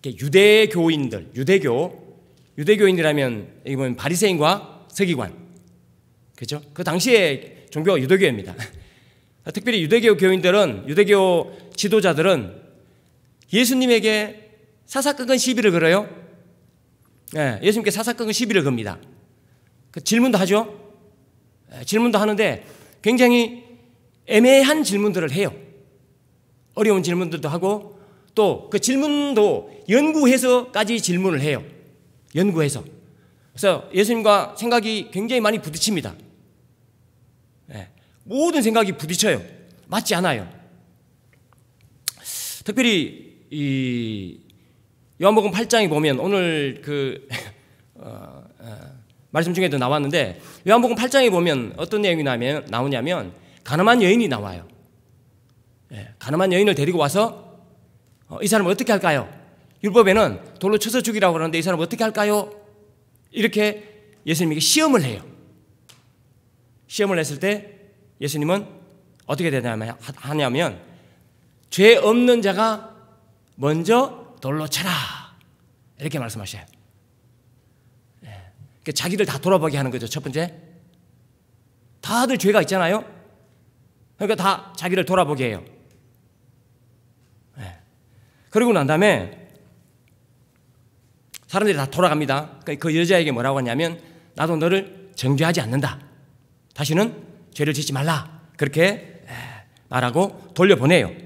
유대교인들, 유대교인이라면 여기 보면 바리새인과 서기관, 그렇죠? 그 당시에 종교가 유대교입니다. 특별히 유대교 교인들은, 유대교 지도자들은 예수님에게 사사건건 시비를 걸어요. 네, 예수님께 사사건건 시비를 겁니다. 그 질문도 하죠. 질문도 하는데 굉장히 애매한 질문들을 해요. 어려운 질문들도 하고 또 그 질문도 연구해서까지 질문을 해요. 연구해서. 그래서 예수님과 생각이 굉장히 많이 부딪힙니다. 네, 모든 생각이 부딪혀요. 맞지 않아요. 특별히 이 요한복음 8장에 보면 오늘 그 말씀 중에도 나왔는데 요한복음 8장에 보면 어떤 내용이 나오냐면 가늠한 여인이 나와요. 네, 가늠한 여인을 데리고 와서 이 사람을 어떻게 할까요? 율법에는 돌로 쳐서 죽이라고 그러는데 이 사람을 어떻게 할까요? 이렇게 예수님에게 시험을 해요. 시험을 했을 때 예수님은 어떻게 하냐면 죄 없는 자가 먼저 돌로 쳐라 이렇게 말씀하셔요. 네. 자기를 다 돌아보게 하는 거죠. 첫 번째, 다들 죄가 있잖아요. 그러니까 다 자기를 돌아보게 해요. 네. 그러고 난 다음에 사람들이 다 돌아갑니다. 그 여자에게 뭐라고 하냐면 나도 너를 정죄하지 않는다. 다시는 죄를 짓지 말라. 그렇게 말하고 돌려보내요.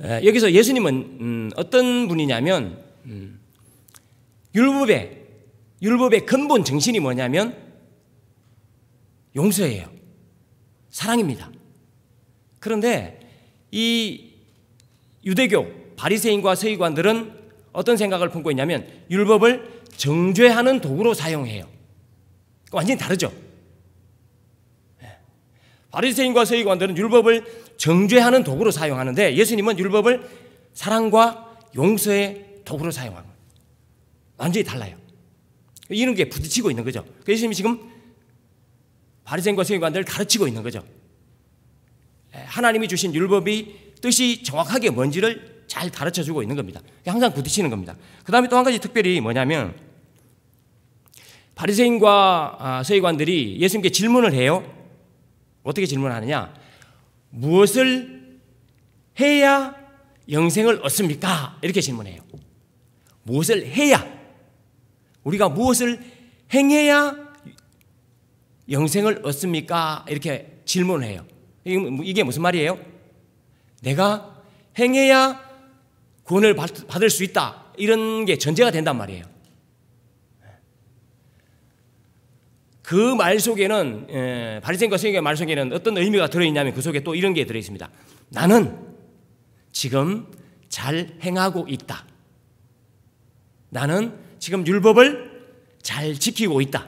여기서 예수님은 어떤 분이냐면 율법의 근본 정신이 뭐냐면 용서예요. 사랑입니다. 그런데 이 유대교 바리새인과 서기관들은 어떤 생각을 품고 있냐면 율법을 정죄하는 도구로 사용해요. 완전히 다르죠. 바리새인과 서기관들은 율법을 정죄하는 도구로 사용하는데 예수님은 율법을 사랑과 용서의 도구로 사용합니다. 완전히 달라요. 이런 게 부딪히고 있는 거죠. 예수님이 지금 바리새인과 서기관들을 가르치고 있는 거죠. 하나님이 주신 율법이 뜻이 정확하게 뭔지를 잘 가르쳐주고 있는 겁니다. 항상 부딪히는 겁니다. 그 다음에 또 한 가지 특별히 뭐냐면 바리새인과 서기관들이 예수님께 질문을 해요. 어떻게 질문하느냐? 무엇을 해야 영생을 얻습니까? 이렇게 질문해요. 무엇을 해야? 우리가 무엇을 행해야 영생을 얻습니까? 이렇게 질문을 해요. 이게 무슨 말이에요? 내가 행해야 구원을 받을 수 있다. 이런 게 전제가 된단 말이에요. 그 말 속에는 바리새인과 서기관의 말 속에는 어떤 의미가 들어있냐면 그 속에 또 이런 게 들어있습니다. 나는 지금 잘 행하고 있다. 나는 지금 율법을 잘 지키고 있다.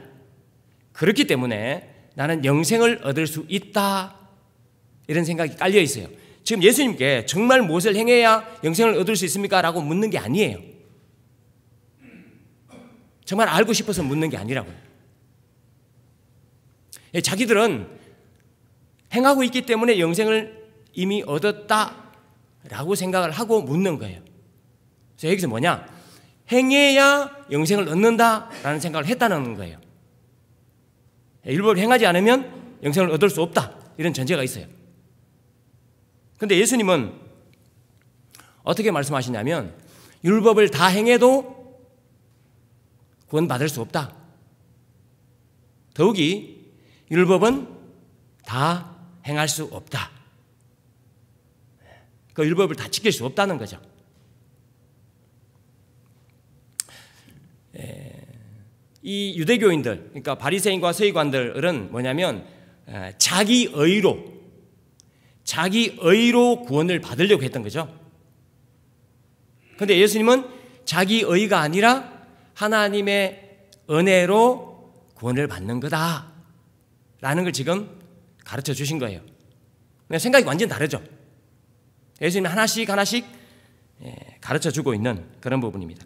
그렇기 때문에 나는 영생을 얻을 수 있다. 이런 생각이 깔려 있어요. 지금 예수님께 정말 무엇을 행해야 영생을 얻을 수 있습니까? 라고 묻는 게 아니에요. 정말 알고 싶어서 묻는 게 아니라고요. 자기들은 행하고 있기 때문에 영생을 이미 얻었다라고 생각을 하고 묻는 거예요. 그래서 여기서 뭐냐? 행해야 영생을 얻는다라는 생각을 했다는 거예요. 율법을 행하지 않으면 영생을 얻을 수 없다. 이런 전제가 있어요. 그런데 예수님은 어떻게 말씀하시냐면 율법을 다 행해도 구원받을 수 없다. 더욱이 율법은 다 행할 수 없다. 그 율법을 다 지킬 수 없다는 거죠. 이 유대교인들, 그러니까 바리새인과 서기관들은 뭐냐면 자기 의로 구원을 받으려고 했던 거죠. 그런데 예수님은 자기 의가 아니라 하나님의 은혜로 구원을 받는 거다 라는 걸 지금 가르쳐 주신 거예요. 생각이 완전 다르죠. 예수님이 하나씩 가르쳐 주고 있는 그런 부분입니다.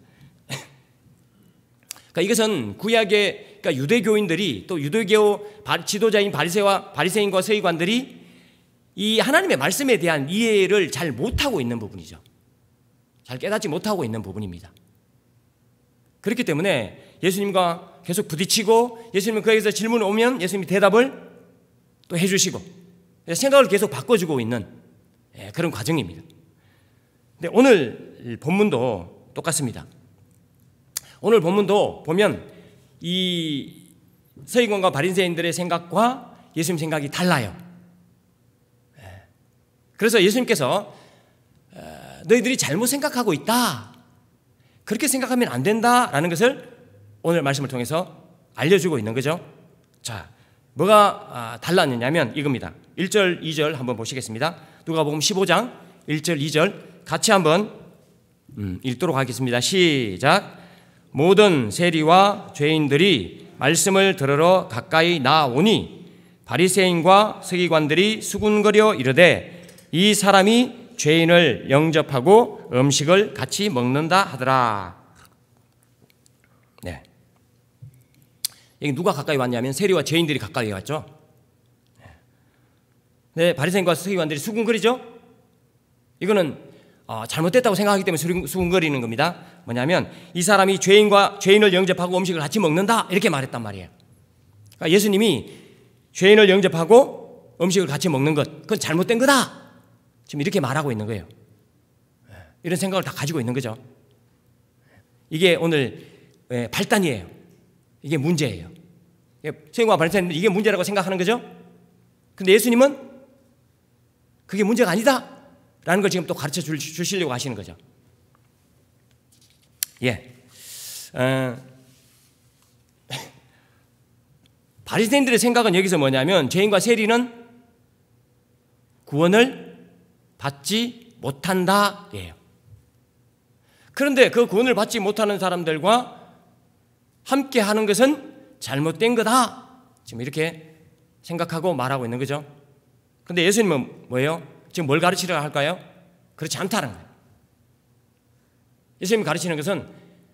그러니까 이것은 구약의 그러니까 유대교인들이 또 유대교 지도자인 바리새인과 서기관들이 이 하나님의 말씀에 대한 이해를 잘 못하고 있는 부분이죠. 잘 깨닫지 못하고 있는 부분입니다. 그렇기 때문에 예수님과 계속 부딪히고 예수님은 거기서 질문이 오면 예수님이 대답을 또 해주시고 생각을 계속 바꿔주고 있는 그런 과정입니다. 근데 오늘 본문도 똑같습니다. 오늘 본문도 보면 이 서기관과 바리새인들의 생각과 예수님 생각이 달라요. 그래서 예수님께서 너희들이 잘못 생각하고 있다. 그렇게 생각하면 안 된다라는 것을 오늘 말씀을 통해서 알려주고 있는 거죠. 자, 뭐가 달랐느냐면 이겁니다. 1절, 2절 한번 보시겠습니다. 누가복음 15장 1절, 2절 같이 한번 읽도록 하겠습니다. 시작. 모든 세리와 죄인들이 말씀을 들으러 가까이 나오니 바리새인과 서기관들이 수군거려 이르되 이 사람이 죄인을 영접하고 음식을 같이 먹는다 하더라. 네. 여기 누가 가까이 왔냐면 세리와 죄인들이 가까이 왔죠. 네, 바리새인과 서기관들이 수군거리죠. 이거는 잘못됐다고 생각하기 때문에 수군거리는 겁니다. 뭐냐면 이 사람이 죄인을 영접하고 음식을 같이 먹는다 이렇게 말했단 말이에요. 그러니까 예수님이 죄인을 영접하고 음식을 같이 먹는 것 그건 잘못된 거다. 지금 이렇게 말하고 있는 거예요. 이런 생각을 다 가지고 있는 거죠. 이게 오늘 발단이에요. 이게 문제예요. 서기관과 바리새인들은 이게 문제라고 생각하는 거죠. 근데 예수님은 그게 문제가 아니다 라는 걸 지금 또 가르쳐 주시려고 하시는 거죠. 바리새인들의 생각은 여기서 뭐냐면 죄인과 세리는 구원을 받지 못한다 예요. 그런데 그 구원을 받지 못하는 사람들과 함께 하는 것은 잘못된 거다. 지금 이렇게 생각하고 말하고 있는 거죠. 그런데 예수님은 뭐예요? 지금 뭘 가르치려고 할까요? 그렇지 않다는 거예요. 예수님이 가르치는 것은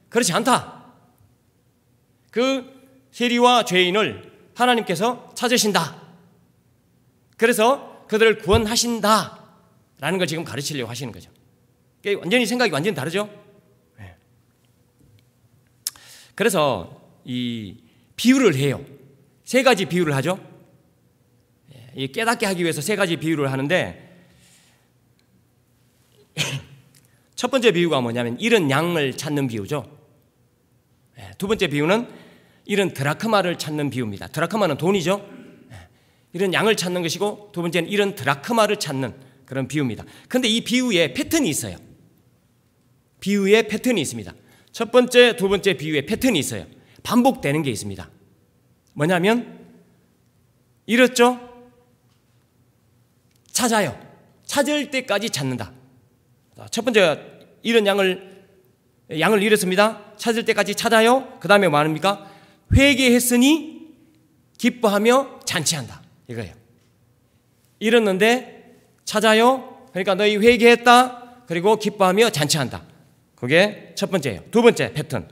그렇지 않다. 그 세리와 죄인을 하나님께서 찾으신다. 그래서 그들을 구원하신다 라는 걸 지금 가르치려고 하시는 거죠. 완전히 생각이 완전히 다르죠. 그래서 이 비유를 해요. 세 가지 비유를 하죠. 깨닫게 하기 위해서 세 가지 비유를 하는데 첫 번째 비유가 뭐냐면 잃은 양을 찾는 비유죠. 두 번째 비유는 잃은 드라크마를 찾는 비유입니다. 드라크마는 돈이죠. 잃은 양을 찾는 것이고 두 번째는 잃은 드라크마를 찾는 그런 비유입니다. 그런데 이 비유에 패턴이 있어요. 비유에 패턴이 있습니다. 첫 번째, 두 번째 비유에 패턴이 있어요. 반복되는 게 있습니다. 뭐냐면 잃었죠? 찾아요. 찾을 때까지 찾는다. 첫 번째 잃은 양을 잃었습니다. 찾을 때까지 찾아요. 그 다음에 뭐 합니까? 회개했으니 기뻐하며 잔치한다. 이거예요. 잃었는데 찾아요. 그러니까 너희 회개했다. 그리고 기뻐하며 잔치한다. 그게 첫 번째예요. 두 번째 패턴.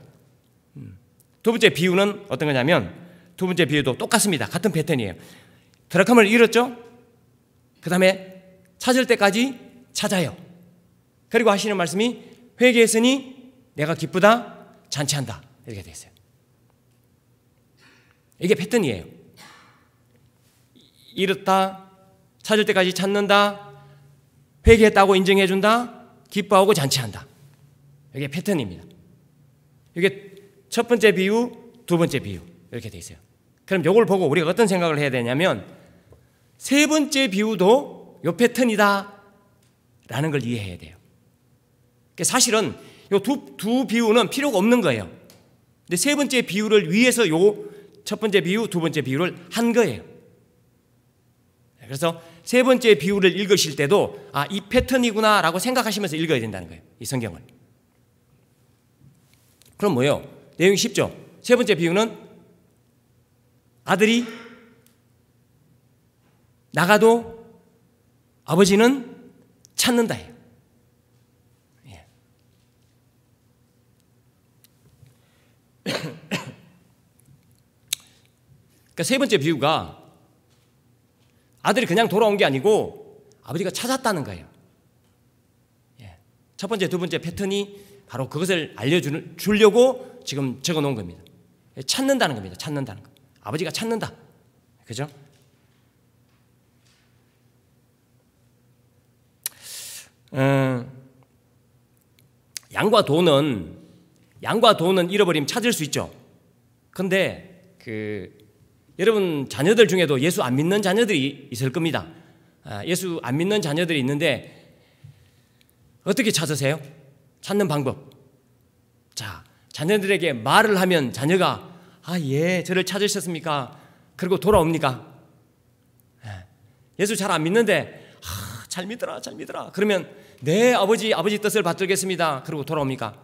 두 번째 비유는 어떤 거냐면 두 번째 비유도 똑같습니다. 같은 패턴이에요. 드라크마를 잃었죠? 그 다음에 찾을 때까지 찾아요. 그리고 하시는 말씀이 회개했으니 내가 기쁘다 잔치한다 이렇게 되어 있어요. 이게 패턴이에요. 잃었다, 찾을 때까지 찾는다, 회개했다고 인정해준다, 기뻐하고 잔치한다. 이게 패턴입니다. 이게 첫 번째 비유, 두 번째 비유 이렇게 되어 있어요. 그럼 이걸 보고 우리가 어떤 생각을 해야 되냐면 세 번째 비유도 이 패턴이다 라는 걸 이해해야 돼요. 사실은 이 두 비유는 필요가 없는 거예요. 근데 세 번째 비유를 위해서 요 첫 번째 비유, 두 번째 비유를 한 거예요. 그래서 세 번째 비유를 읽으실 때도 이 패턴이구나 라고 생각하시면서 읽어야 된다는 거예요. 이 성경을. 그럼 뭐예요? 내용이 쉽죠? 세 번째 비유는 아들이 나가도 아버지는 찾는다예요. 그러니까 세 번째 비유가 아들이 그냥 돌아온 게 아니고 아버지가 찾았다는 거예요. 첫 번째, 두 번째 패턴이 바로 그것을 알려주려고 지금 적어 놓은 겁니다. 찾는다는 겁니다. 찾는다는 거. 아버지가 찾는다. 그죠? 양과 돈은 잃어버리면 찾을 수 있죠. 근데 여러분 자녀들 중에도 예수 안 믿는 자녀들이 있을 겁니다. 예수 안 믿는 자녀들이 있는데 어떻게 찾으세요? 찾는 방법. 자, 자녀들에게 말을 하면 자녀가 예, 저를 찾으셨습니까? 그리고 돌아옵니까? 예수 잘 안 믿는데 잘 믿더라. 그러면 네, 아버지 뜻을 받들겠습니다. 그리고 돌아옵니까?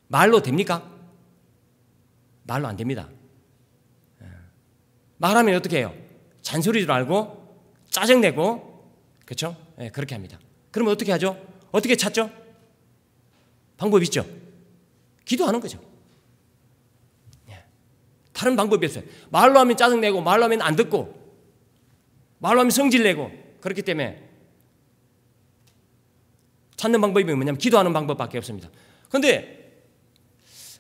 말로 됩니까? 말로 안 됩니다. 말하면 어떻게 해요? 잔소리를 알고 짜증내고, 그렇죠? 그렇게 합니다. 그러면 어떻게 하죠? 어떻게 찾죠? 방법이 있죠. 기도하는 거죠. 다른 방법이 없어요. 말로 하면 짜증내고, 말로 하면 안 듣고, 말로 하면 성질내고. 그렇기 때문에 찾는 방법이 뭐냐면 기도하는 방법밖에 없습니다. 그런데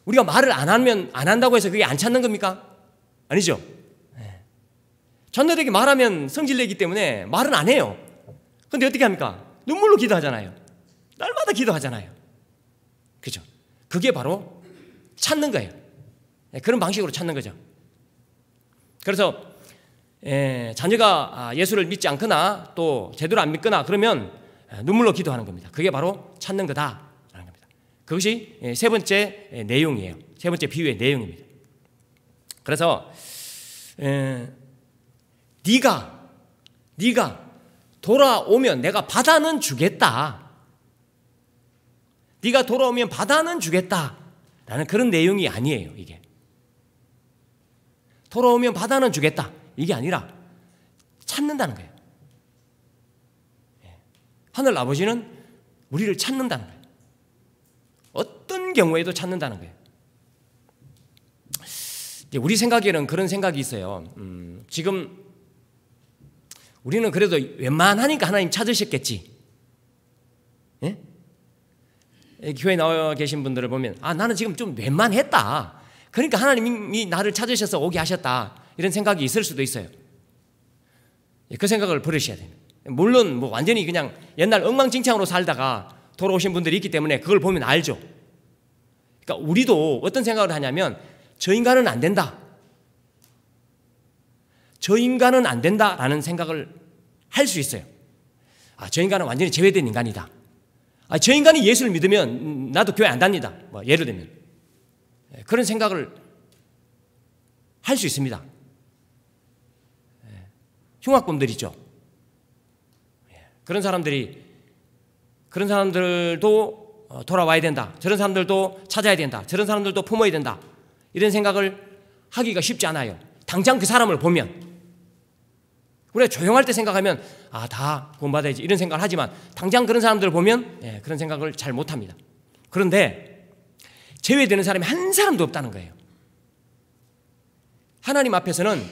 우리가 말을 안 한다고 해서 그게 안 찾는 겁니까? 아니죠. 자녀들에게 말하면 성질내기 때문에 말은 안 해요. 그런데 어떻게 합니까? 눈물로 기도하잖아요. 날마다 기도하잖아요. 그죠? 그게 바로 찾는 거예요. 그런 방식으로 찾는 거죠. 그래서 자녀가 예수를 믿지 않거나 또 제대로 안 믿거나 그러면 눈물로 기도하는 겁니다. 그게 바로 찾는 거다라는 겁니다. 그것이 세 번째 내용이에요. 세 번째 비유의 내용입니다. 그래서 네가 돌아오면 내가 바다는 주겠다. 네가 돌아오면 바다는 주겠다라는 그런 내용이 아니에요. 이게 돌아오면 바다는 주겠다 이게 아니라 찾는다는 거예요. 하늘 아버지는 우리를 찾는다는 거예요. 어떤 경우에도 찾는다는 거예요. 우리 생각에는 그런 생각이 있어요. 지금 우리는 그래도 웬만하니까 하나님 찾으셨겠지. 예? 교회에 나와 계신 분들을 보면 나는 지금 좀 웬만했다. 그러니까 하나님이 나를 찾으셔서 오게 하셨다. 이런 생각이 있을 수도 있어요. 그 생각을 버리셔야 됩니다. 물론 완전히 그냥 옛날 엉망진창으로 살다가 돌아오신 분들이 있기 때문에 그걸 보면 알죠. 그러니까 우리도 어떤 생각을 하냐면 저 인간은 안 된다. 저 인간은 안 된다라는 생각을 할 수 있어요. 저 인간은 완전히 제외된 인간이다. 저 인간이 예수를 믿으면 나도 교회 안 다니다. 예를 들면 그런 생각을 할 수 있습니다. 흉악범들이죠. 그런 사람들도 돌아와야 된다. 저런 사람들도 찾아야 된다. 저런 사람들도 품어야 된다. 이런 생각을 하기가 쉽지 않아요. 당장 그 사람을 보면 우리가 조용할 때 생각하면 다 구원받아야지 이런 생각을 하지만 당장 그런 사람들을 보면 그런 생각을 잘 못합니다. 그런데 제외되는 사람이 한 사람도 없다는 거예요. 하나님 앞에서는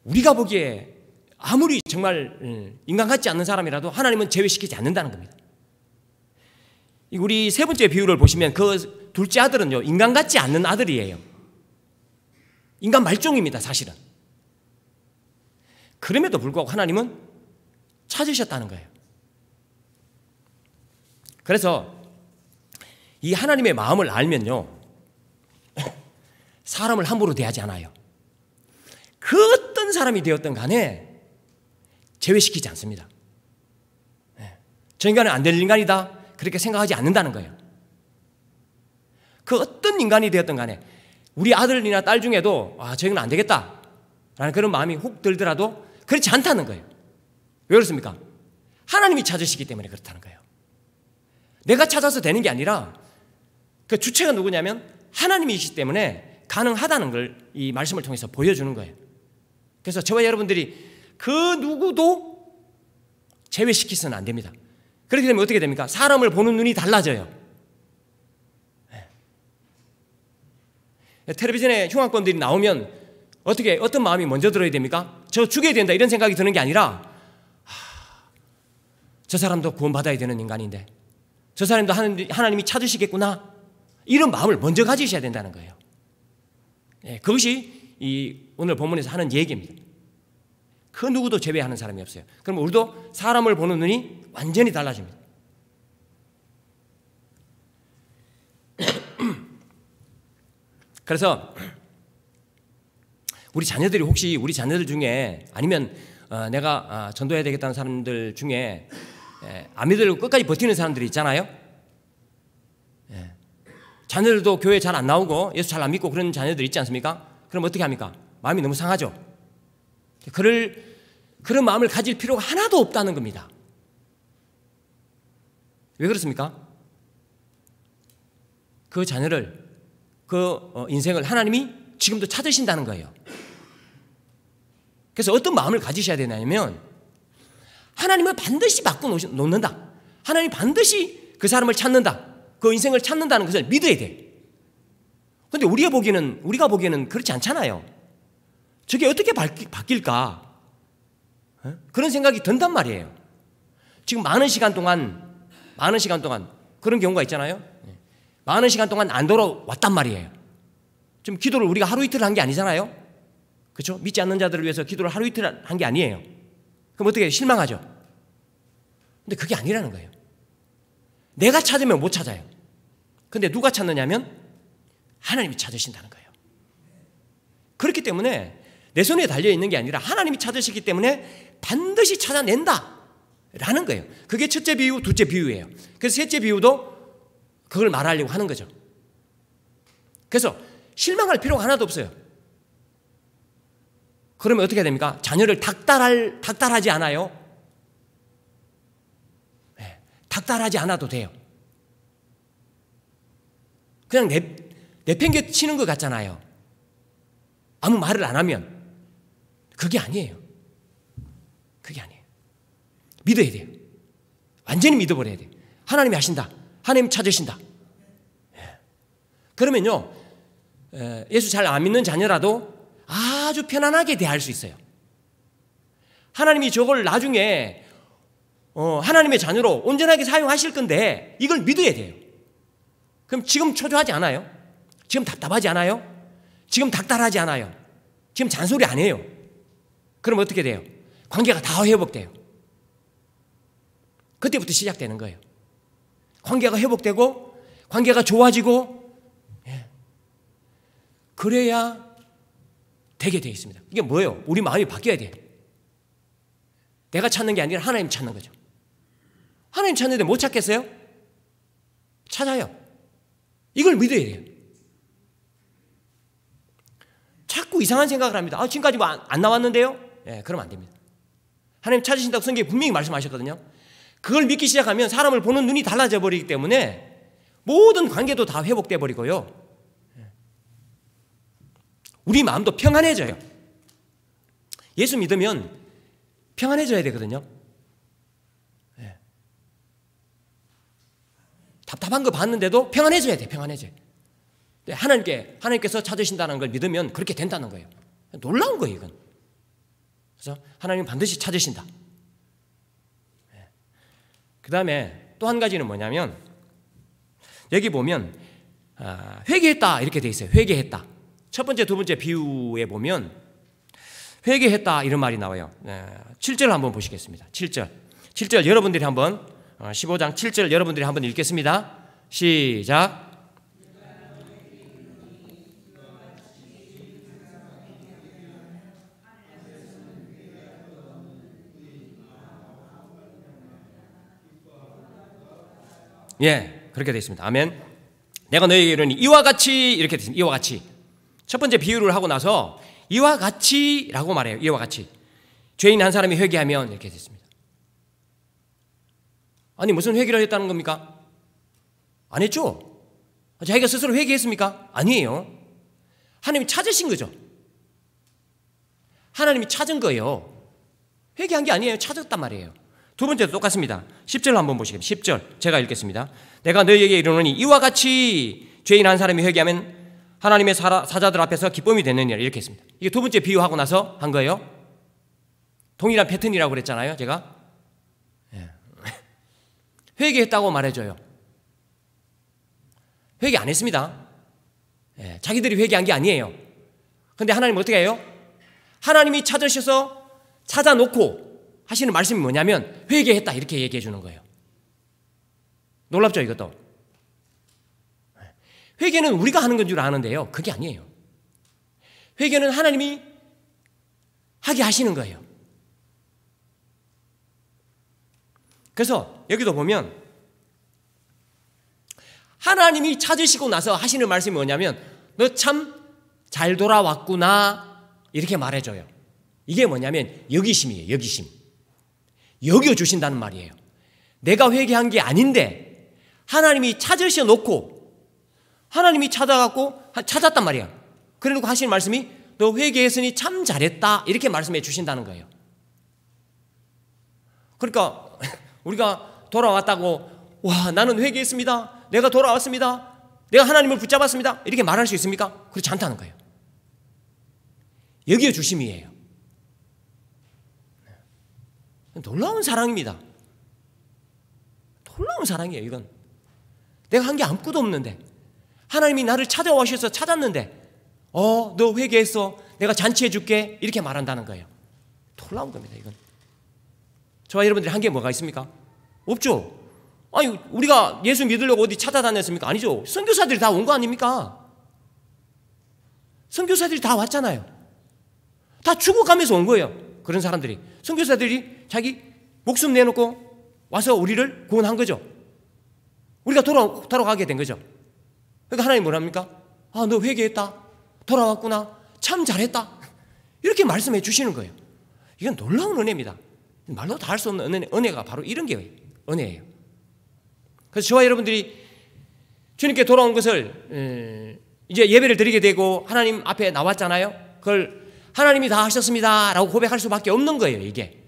우리가 보기에 아무리 정말 인간 같지 않는 사람이라도 하나님은 제외시키지 않는다는 겁니다. 우리 세 번째 비유를 보시면 그 둘째 아들은요, 인간 같지 않는 아들이에요. 인간 말종입니다, 사실은. 그럼에도 불구하고 하나님은 찾으셨다는 거예요. 그래서 이 하나님의 마음을 알면요, 사람을 함부로 대하지 않아요. 그 어떤 사람이 되었든 간에 제외시키지 않습니다. 저 인간은 안 될 인간이다 그렇게 생각하지 않는다는 거예요. 그 어떤 인간이 되었든 간에 우리 아들이나 딸 중에도 저 인간은 안 되겠다 라는 그런 마음이 훅 들더라도 그렇지 않다는 거예요. 왜 그렇습니까? 하나님이 찾으시기 때문에 그렇다는 거예요. 내가 찾아서 되는 게 아니라 그 주체가 누구냐면 하나님이시기 때문에 가능하다는 걸 이 말씀을 통해서 보여주는 거예요. 그래서 저와 여러분들이 그 누구도 제외시키서는 안 됩니다. 그렇게 되면 어떻게 됩니까? 사람을 보는 눈이 달라져요. 텔레비전에 흉악범들이 나오면 어떤 마음이 먼저 들어야 됩니까? 저 죽여야 된다 이런 생각이 드는 게 아니라 저 사람도 구원받아야 되는 인간인데 저 사람도 하나님이 찾으시겠구나. 이런 마음을 먼저 가지셔야 된다는 거예요. 예, 그것이 이 오늘 본문에서 하는 얘기입니다. 그 누구도 제외하는 사람이 없어요. 그럼 우리도 사람을 보는 눈이 완전히 달라집니다. 그래서 우리 자녀들이 혹시 우리 자녀들 중에 아니면 내가 전도해야 되겠다는 사람들 중에 안 믿으려고 끝까지 버티는 사람들이 있잖아요. 자녀들도 교회 잘 안 나오고 예수 잘 안 믿고 그런 자녀들 있지 않습니까? 그럼 어떻게 합니까? 마음이 너무 상하죠. 그런 마음을 가질 필요가 하나도 없다는 겁니다. 왜 그렇습니까? 그 자녀를 그 인생을 하나님이 지금도 찾으신다는 거예요. 그래서 어떤 마음을 가지셔야 되냐면 하나님을 반드시 바꿔놓는다. 하나님 반드시 그 사람을 찾는다. 그 인생을 찾는다는 것을 믿어야 돼. 그런데 우리가 보기에는 그렇지 않잖아요. 저게 어떻게 바뀔까? 그런 생각이 든단 말이에요. 지금 많은 시간 동안 그런 경우가 있잖아요. 많은 시간 동안 안 돌아왔단 말이에요. 지금 기도를 우리가 하루 이틀 한 게 아니잖아요. 그렇죠? 믿지 않는 자들을 위해서 기도를 하루 이틀 한 게 아니에요. 그럼 어떻게 해요? 실망하죠. 근데 그게 아니라는 거예요. 내가 찾으면 못 찾아요. 근데 누가 찾느냐면 하나님이 찾으신다는 거예요. 그렇기 때문에 내 손에 달려있는 게 아니라 하나님이 찾으시기 때문에 반드시 찾아낸다 라는 거예요. 그게 첫째 비유, 둘째 비유예요. 그래서 셋째 비유도 그걸 말하려고 하는 거죠. 그래서 실망할 필요가 하나도 없어요. 그러면 어떻게 됩니까? 자녀를 닥달하지 않아요. 네, 닥달하지 않아도 돼요. 그냥 내팽개치는 것 같잖아요. 아무 말을 안 하면. 그게 아니에요. 그게 아니에요. 믿어야 돼요. 완전히 믿어버려야 돼요. 하나님이 하신다. 하나님 찾으신다. 그러면요, 예수 잘 안 믿는 자녀라도 아주 편안하게 대할 수 있어요. 하나님이 저걸 나중에 하나님의 자녀로 온전하게 사용하실 건데 이걸 믿어야 돼요. 그럼 지금 초조하지 않아요? 지금 답답하지 않아요? 지금 닥달하지 않아요? 지금 잔소리 안 해요? 그럼 어떻게 돼요? 관계가 다 회복돼요. 그때부터 시작되는 거예요. 관계가 회복되고 관계가 좋아지고 그래야 되게 되어 있습니다. 이게 뭐예요? 우리 마음이 바뀌어야 돼요. 내가 찾는 게 아니라 하나님 찾는 거죠. 하나님 찾는데 못 찾겠어요? 찾아요. 이걸 믿어야 돼요. 자꾸 이상한 생각을 합니다. 지금까지 뭐 안 나왔는데요? 그러면 안 됩니다. 하나님 찾으신다고 성경에 분명히 말씀하셨거든요. 그걸 믿기 시작하면 사람을 보는 눈이 달라져 버리기 때문에 모든 관계도 다 회복돼 버리고요. 우리 마음도 평안해져요. 예수 믿으면 평안해져야 되거든요. 답답한 거 봤는데도 평안해져야 돼. 평안해져야 돼. 하나님께서 찾으신다는 걸 믿으면 그렇게 된다는 거예요. 놀라운 거예요, 이건. 그래서 하나님은 반드시 찾으신다. 그 다음에 또 한 가지는 뭐냐면 여기 보면 회개했다 이렇게 돼 있어요. 회개했다. 첫 번째, 두 번째 비유에 보면 회개했다 이런 말이 나와요. 7절 한번 보시겠습니다. 7절 여러분들이 한번 15장 7절 여러분들이 한번 읽겠습니다. 시작. 그렇게 되어 있습니다. 아멘. 내가 너에게 이르니 이와 같이 이렇게 되어 있습니다. 이와 같이. 첫 번째 비유를 하고 나서 이와 같이라고 말해요. 이와 같이. 죄인 한 사람이 회개하면 이렇게 됐습니다. 아니 무슨 회개를 했다는 겁니까? 안 했죠? 자기가 스스로 회개했습니까? 아니에요. 하나님이 찾으신 거죠. 하나님이 찾은 거예요. 회개한 게 아니에요. 찾았단 말이에요. 두 번째도 똑같습니다. 10절 한번 보시겠습니다. 10절 제가 읽겠습니다. 내가 너희에게 이르노니 이와 같이 죄인 한 사람이 회개하면 하나님의 사자들 앞에서 기쁨이 되느니라 이렇게 했습니다. 이게 두 번째 비유하고 나서 한 거예요. 동일한 패턴이라고 그랬잖아요. 제가 회개했다고 말해줘요. 회개 안 했습니다. 예, 자기들이 회개한 게 아니에요. 그런데 하나님은 어떻게 해요? 하나님이 찾으셔서 찾아놓고 하시는 말씀이 뭐냐면 회개했다 이렇게 얘기해 주는 거예요. 놀랍죠 이것도. 회개는 우리가 하는 건 줄 아는데요, 그게 아니에요. 회개는 하나님이 하게 하시는 거예요. 그래서 여기도 보면 하나님이 찾으시고 나서 하시는 말씀이 뭐냐면 너 참 잘 돌아왔구나 이렇게 말해줘요. 이게 뭐냐면 여기심이에요. 여기심. 여겨주신다는 말이에요. 내가 회개한 게 아닌데 하나님이 찾으셔 놓고 하나님이 찾았단 말이에요. 그래놓고 하시는 말씀이 너 회개했으니 참 잘했다 이렇게 말씀해 주신다는 거예요. 그러니까 우리가 돌아왔다고 와 나는 회개했습니다. 내가 돌아왔습니다. 내가 하나님을 붙잡았습니다. 이렇게 말할 수 있습니까? 그렇지 않다는 거예요. 여기에 주심이에요. 놀라운 사랑입니다. 놀라운 사랑이에요. 이건 내가 한 게 아무것도 없는데 하나님이 나를 찾아오셔서 찾았는데 너 회개했어. 내가 잔치해 줄게. 이렇게 말한다는 거예요. 놀라운 겁니다. 이건. 저와 여러분들이 한 게 뭐가 있습니까? 없죠. 아니 우리가 예수 믿으려고 어디 찾아다녔습니까? 아니죠. 선교사들이 다 온 거 아닙니까? 선교사들이 다 왔잖아요. 다 죽어가면서 온 거예요. 그런 사람들이. 선교사들이 자기 목숨 내놓고 와서 우리를 구원한 거죠. 우리가 돌아가게 된 거죠. 그러니까 하나님 뭐랍니까? 너 회개했다. 돌아왔구나. 참 잘했다. 이렇게 말씀해 주시는 거예요. 이건 놀라운 은혜입니다. 말로 다 할 수 없는 은혜가 바로 이런 게 은혜예요. 그래서 저와 여러분들이 주님께 돌아온 것을 이제 예배를 드리게 되고 하나님 앞에 나왔잖아요. 그걸 하나님이 다 하셨습니다 라고 고백할 수밖에 없는 거예요. 이게.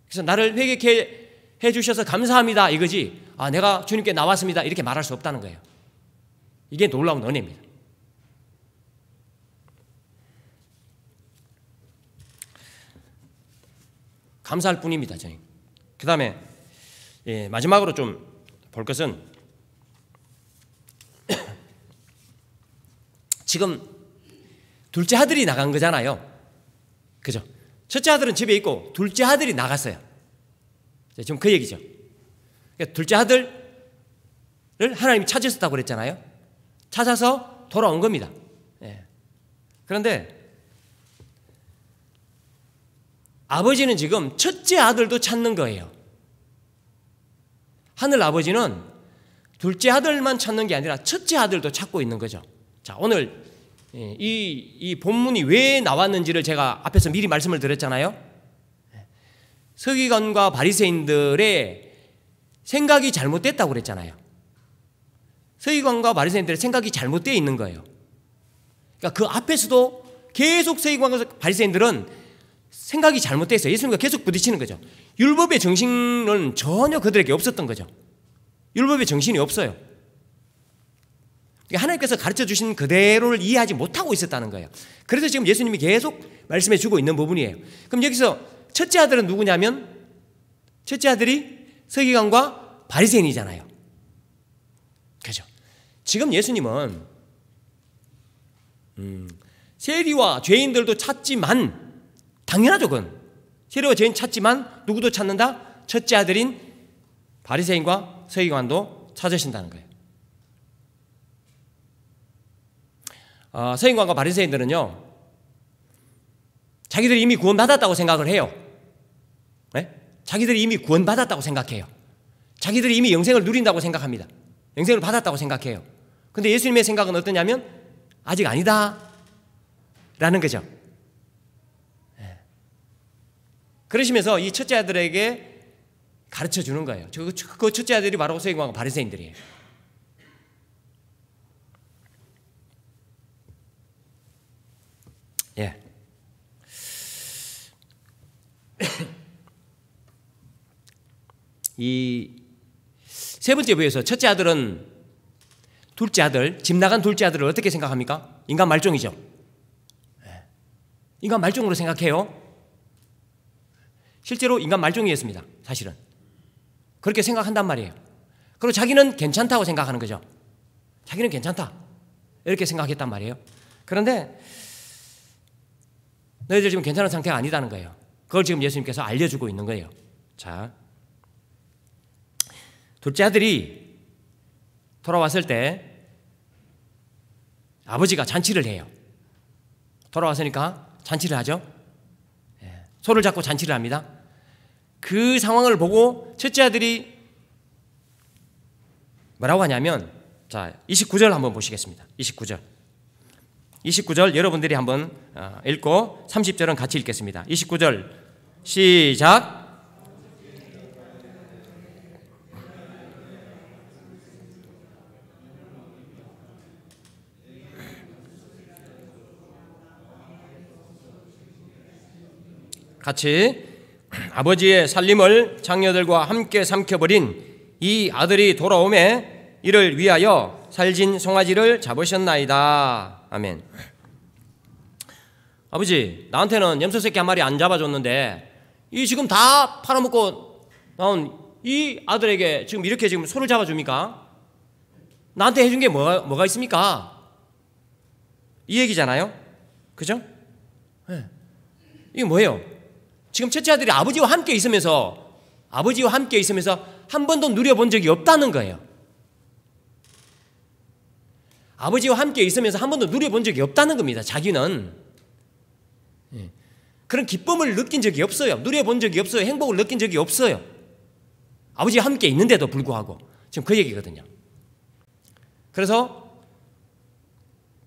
그래서 나를 회개케 해주셔서 감사합니다 이거지 내가 주님께 나왔습니다 이렇게 말할 수 없다는 거예요. 이게 놀라운 은혜입니다. 감사할 뿐입니다. 저희. 그 다음에 마지막으로 좀 볼 것은 지금 둘째 아들이 나간 거잖아요. 그죠? 첫째 아들은 집에 있고 둘째 아들이 나갔어요. 지금 그 얘기죠. 그러니까 둘째 아들을 하나님이 찾으셨다고 그랬잖아요. 찾아서 돌아온 겁니다. 그런데 아버지는 지금 첫째 아들도 찾는 거예요. 하늘 아버지는 둘째 아들만 찾는 게 아니라 첫째 아들도 찾고 있는 거죠. 자, 오늘 이 본문이 왜 나왔는지를 제가 앞에서 미리 말씀을 드렸잖아요. 서기관과 바리새인들의 생각이 잘못됐다고 그랬잖아요. 서기관과 바리새인들의 생각이 잘못되어 있는 거예요. 그러니까 그 앞에서도 계속 서기관과 바리새인들은 생각이 잘못됐어요. 예수님과 계속 부딪히는 거죠. 율법의 정신은 전혀 그들에게 없었던 거죠. 율법의 정신이 없어요. 그러니까 하나님께서 가르쳐 주신 그대로를 이해하지 못하고 있었다는 거예요. 그래서 지금 예수님이 계속 말씀해 주고 있는 부분이에요. 그럼 여기서 첫째 아들은 누구냐면 첫째 아들이 서기관과 바리새인이잖아요. 그죠? 지금 예수님은 세리와 죄인들도 찾지만 당연하죠. 그건 세리와 죄인 찾지만 누구도 찾는다? 첫째 아들인 바리새인과 서기관도 찾으신다는 거예요. 서기관과 바리새인들은요 자기들이 이미 구원받았다고 생각을 해요. 네? 자기들이 이미 구원받았다고 생각해요. 자기들이 이미 영생을 누린다고 생각합니다. 영생을 받았다고 생각해요. 근데 예수님의 생각은 어떠냐면 아직 아니다 라는 거죠. 그러시면서 이 첫째 아들에게 가르쳐 주는 거예요. 그 첫째 아들이 바로 서기관과 바리새인들이에요. 예. 이 세 번째 부에서 첫째 아들은 둘째 아들, 집 나간 둘째 아들을 어떻게 생각합니까? 인간 말종이죠. 인간 말종으로 생각해요. 실제로 인간 말종이었습니다. 사실은. 그렇게 생각한단 말이에요. 그리고 자기는 괜찮다고 생각하는 거죠. 자기는 괜찮다 이렇게 생각했단 말이에요. 그런데 너희들 지금 괜찮은 상태가 아니다는 거예요. 그걸 지금 예수님께서 알려주고 있는 거예요. 자, 둘째 아들이 돌아왔을 때 아버지가 잔치를 해요. 돌아왔으니까 잔치를 하죠. 손을 잡고 잔치를 합니다. 그 상황을 보고 첫째 아들이 뭐라고 하냐면, 자, 29절 한번 보시겠습니다. 29절 여러분들이 한번 읽고 30절은 같이 읽겠습니다. 29절 시작. 같이. 아버지의 살림을 장녀들과 함께 삼켜버린 이 아들이 돌아오매 이를 위하여 살진 송아지를 잡으셨나이다. 아멘. 아버지, 나한테는 염소새끼 한 마리 안 잡아줬는데 이 지금 다 팔아먹고 나온 이 아들에게 지금 이렇게 지금 소를 잡아줍니까? 나한테 해준 게 뭐가 있습니까? 이 얘기잖아요. 그죠? 네. 이게 뭐예요? 지금 첫째 아들이 아버지와 함께 있으면서 한 번도 누려본 적이 없다는 거예요. 아버지와 함께 있으면서 한 번도 누려본 적이 없다는 겁니다. 자기는 그런 기쁨을 느낀 적이 없어요. 누려본 적이 없어요. 행복을 느낀 적이 없어요. 아버지와 함께 있는데도 불구하고 지금 그 얘기거든요. 그래서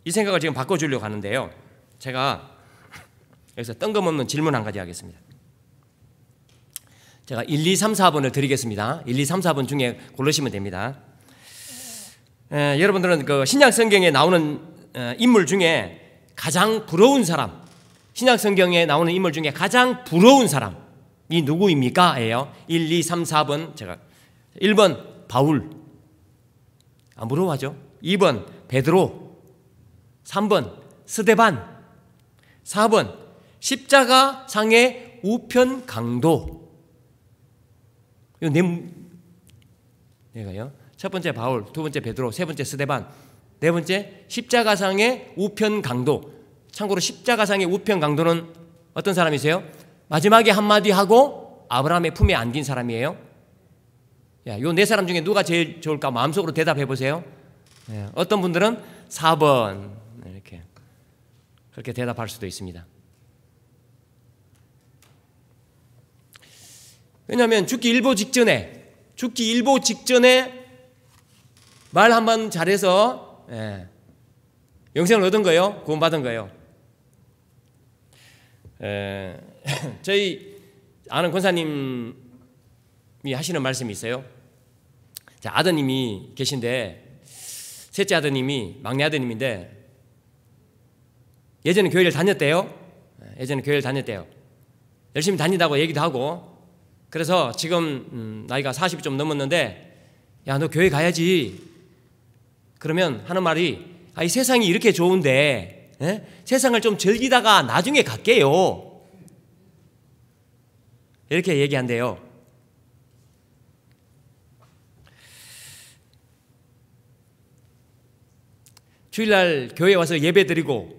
이 생각을 지금 바꿔주려고 하는데요. 제가 여기서 뜬금없는 질문 한 가지 하겠습니다. 제가 1, 2, 3, 4번을 드리겠습니다. 1, 2, 3, 4번 중에 고르시면 됩니다. 여러분들은 그 신약 성경에 나오는 인물 중에 가장 부러운 사람, 신약 성경에 나오는 인물 중에 가장 부러운 사람이 누구입니까? 예요. 1, 2, 3, 4번 제가 1번 바울, 안 부러워하죠? 2번 베드로, 3번 스데반, 4번 십자가 상의 우편 강도. 내가요. 첫 번째 바울, 두 번째 베드로, 세 번째 스데반, 네 번째 십자가상의 우편 강도. 참고로 십자가상의 우편 강도는 어떤 사람이세요? 마지막에 한마디 하고 아브라함의 품에 안긴 사람이에요. 요 네 사람 중에 누가 제일 좋을까 마음속으로 대답해 보세요. 어떤 분들은 4번 이렇게 그렇게 대답할 수도 있습니다. 왜냐하면 죽기 일보 직전에 말 한번 잘해서 영생을 얻은 거예요. 구원받은 거예요. 저희 아는 권사님이 하시는 말씀이 있어요. 자, 아드님이 계신데 셋째 아드님이 막내 아드님인데 예전에 교회를 다녔대요. 열심히 다닌다고 얘기도 하고. 그래서 지금 나이가 40이 좀 넘었는데 야, 너 교회 가야지. 그러면 하는 말이 이 세상이 이렇게 좋은데 세상을 좀 즐기다가 나중에 갈게요. 이렇게 얘기한대요. 주일날 교회에 와서 예배드리고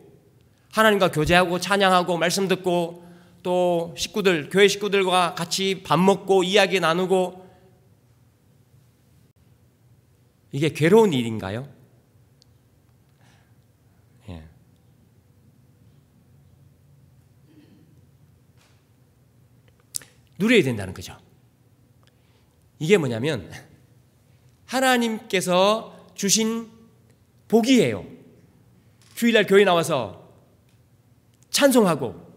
하나님과 교제하고 찬양하고 말씀 듣고 또 교회 식구들과 같이 밥 먹고 이야기 나누고, 이게 괴로운 일인가요? 누려야 된다는 거죠. 이게 뭐냐면 하나님께서 주신 복이에요. 주일날 교회 나와서 찬송하고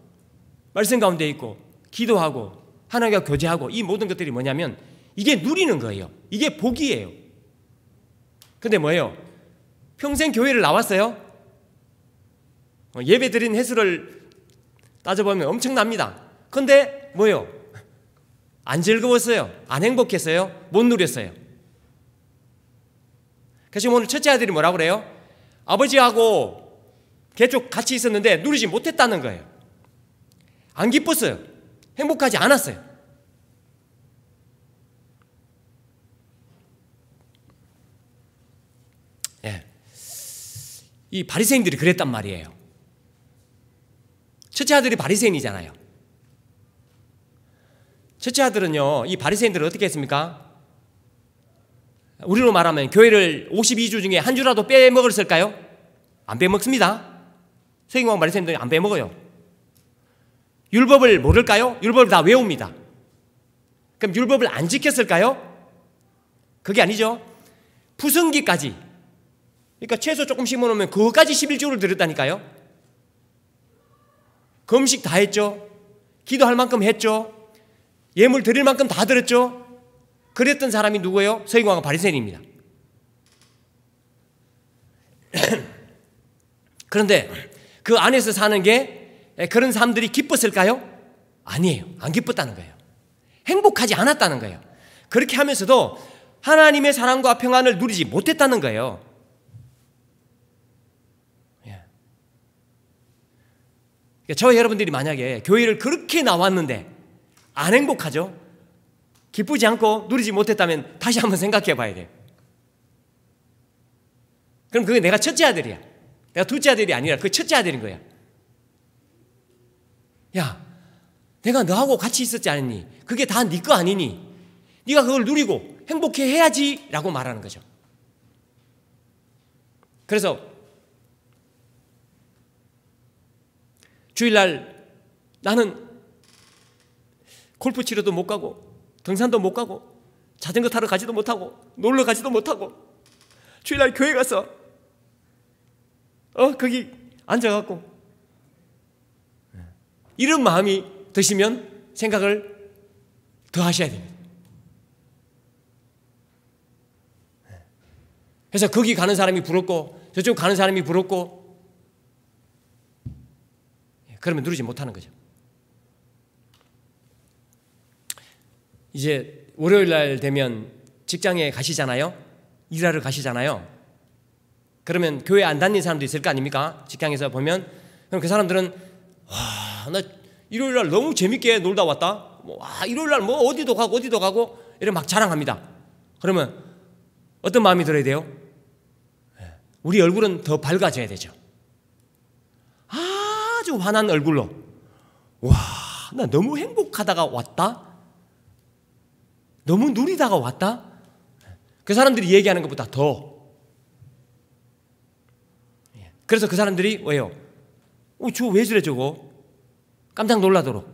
말씀 가운데 있고 기도하고 하나님과 교제하고, 이 모든 것들이 뭐냐면 이게 누리는 거예요. 이게 복이에요. 근데 뭐예요? 평생 교회를 나왔어요. 예배 드린 횟수를 따져보면 엄청납니다. 근데 뭐예요? 안 즐거웠어요. 안 행복했어요. 못 누렸어요. 그래서 오늘 첫째 아들이 뭐라고 그래요? 아버지하고 개쪽 같이 있었는데 누리지 못했다는 거예요. 안 기뻤어요. 행복하지 않았어요. 예. 이 바리새인들이 그랬단 말이에요. 첫째 아들이 바리새인이잖아요. 첫째 아들은요, 이 바리새인들은 어떻게 했습니까? 우리로 말하면 교회를 52주 중에 한 주라도 빼먹었을까요? 안 빼먹습니다. 서기관과 바리새인들이 안 빼먹어요. 율법을 모를까요? 율법을 다 외웁니다. 그럼 율법을 안 지켰을까요? 그게 아니죠. 푸성기까지, 그러니까 채소 조금 심어놓으면 그거까지 11주를 드렸다니까요. 금식 다 했죠. 기도할 만큼 했죠. 예물 드릴 만큼 다 드렸죠. 그랬던 사람이 누구예요? 서기관과 바리새인입니다. 그런데 그 안에서 사는 게 그런 사람들이 기뻤을까요? 아니에요. 안 기뻤다는 거예요. 행복하지 않았다는 거예요. 그렇게 하면서도 하나님의 사랑과 평안을 누리지 못했다는 거예요. 저와 여러분들이 만약에 교회를 그렇게 나왔는데 안 행복하죠? 기쁘지 않고 누리지 못했다면 다시 한번 생각해 봐야 돼요. 그럼 그게 내가 첫째 아들이야. 내가 둘째 아들이 아니라 그 첫째 아들인 거야. 야, 내가 너하고 같이 있었지 않니? 그게 다 네 거 아니니? 네가 그걸 누리고 행복해 해야지 라고 말하는 거죠. 그래서 주일날 나는 골프 치러도 못 가고 등산도 못 가고 자전거 타러 가지도 못하고 놀러 가지도 못하고 주일날 교회 가서 거기 앉아갖고 이런 마음이 드시면 생각을 더 하셔야 됩니다. 그래서 거기 가는 사람이 부럽고 저쪽 가는 사람이 부럽고 그러면 누리지 못하는 거죠. 이제 월요일 날 되면 직장에 가시잖아요. 일하러 가시잖아요. 그러면 교회 안 다니는 사람도 있을 거 아닙니까? 직장에서 보면. 그럼 그 사람들은 와, 나 일요일 날 너무 재밌게 놀다 왔다. 일요일 날 뭐 어디도 가고 이렇게 막 자랑합니다. 그러면 어떤 마음이 들어야 돼요? 우리 얼굴은 더 밝아져야 되죠. 아주 환한 얼굴로 와, 나 너무 행복하다가 왔다. 너무 누리다가 왔다. 그 사람들이 얘기하는 것보다 더. 그래서 그 사람들이 왜요? 저 왜 저래 저거? 깜짝 놀라도록.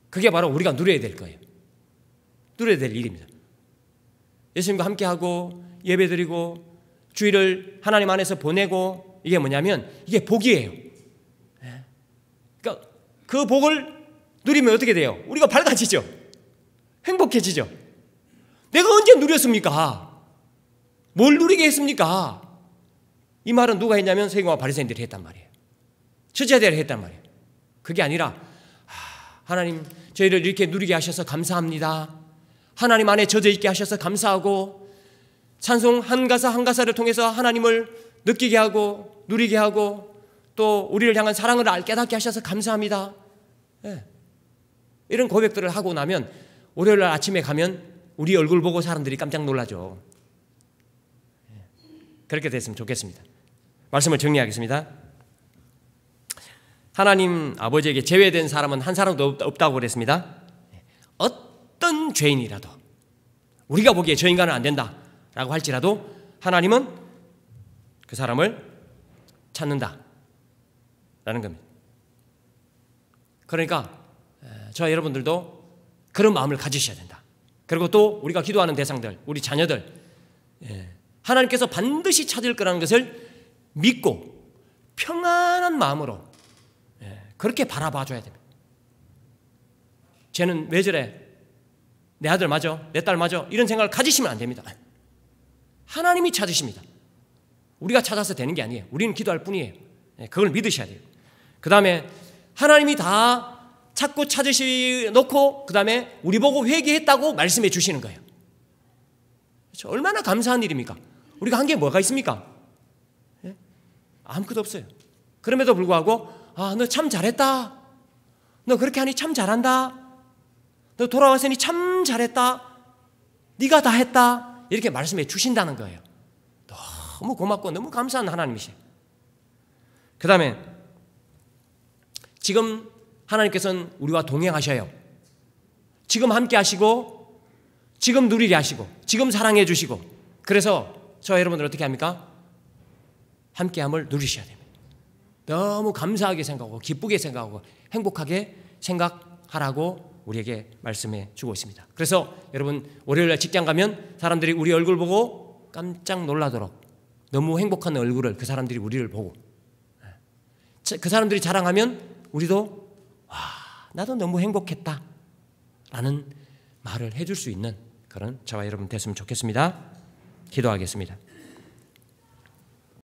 그게 바로 우리가 누려야 될 거예요. 누려야 될 일입니다. 예수님과 함께하고 예배드리고 주일을 하나님 안에서 보내고 이게 뭐냐면 이게 복이에요. 그러니까 그 복을 누리면 어떻게 돼요? 우리가 밝아지죠. 행복해지죠. 내가 언제 누렸습니까? 뭘 누리게 했습니까? 이 말은 누가 했냐면 서기관과 바리새인들이 했단 말이에요. 첫째들이 했단 말이에요. 그게 아니라 하나님 저희를 이렇게 누리게 하셔서 감사합니다. 하나님 안에 젖어 있게 하셔서 감사하고 찬송 한 가사 한 가사를 통해서 하나님을 느끼게 하고 누리게 하고 또 우리를 향한 사랑을 깨닫게 하셔서 감사합니다. 네. 이런 고백들을 하고 나면 월요일 날 아침에 가면 우리 얼굴 보고 사람들이 깜짝 놀라죠. 그렇게 됐으면 좋겠습니다. 말씀을 정리하겠습니다. 하나님 아버지에게 제외된 사람은 한 사람도 없다고 그랬습니다. 어떤 죄인이라도 우리가 보기에 저 인간은 안 된다라고 할지라도 하나님은 그 사람을 찾는다라는 겁니다. 그러니까 저와 여러분들도 그런 마음을 가지셔야 된다. 그리고 또 우리가 기도하는 대상들, 우리 자녀들 하나님께서 반드시 찾을 거라는 것을 믿고 평안한 마음으로 그렇게 바라봐줘야 됩니다. 쟤는 왜 저래? 내 아들 맞아? 내 딸 맞아? 이런 생각을 가지시면 안 됩니다. 하나님이 찾으십니다. 우리가 찾아서 되는 게 아니에요. 우리는 기도할 뿐이에요. 그걸 믿으셔야 돼요. 그 다음에 하나님이 다 찾고 찾으시놓고 그 다음에 우리 보고 회개했다고 말씀해 주시는 거예요. 그렇죠? 얼마나 감사한 일입니까? 우리가 한 게 뭐가 있습니까? 아무것도 없어요. 그럼에도 불구하고 너 참 잘했다. 너 그렇게 하니 참 잘한다. 너 돌아왔으니 참 잘했다. 네가 다 했다. 이렇게 말씀해 주신다는 거예요. 너무 고맙고 너무 감사한 하나님이세요. 그 다음에 지금 하나님께서는 우리와 동행하셔요. 지금 함께 하시고 지금 누리게 하시고 지금 사랑해 주시고, 그래서 저와 여러분들 어떻게 합니까? 함께함을 누리셔야 됩니다. 너무 감사하게 생각하고 기쁘게 생각하고 행복하게 생각하라고 우리에게 말씀해 주고 있습니다. 그래서 여러분 월요일날 직장 가면 사람들이 우리 얼굴 보고 깜짝 놀라도록 너무 행복한 얼굴을 그 사람들이 우리를 보고, 그 사람들이 자랑하면 우리도 와, 나도 너무 행복했다 라는 말을 해줄 수 있는 그런 저와 여러분 됐으면 좋겠습니다. 기도하겠습니다.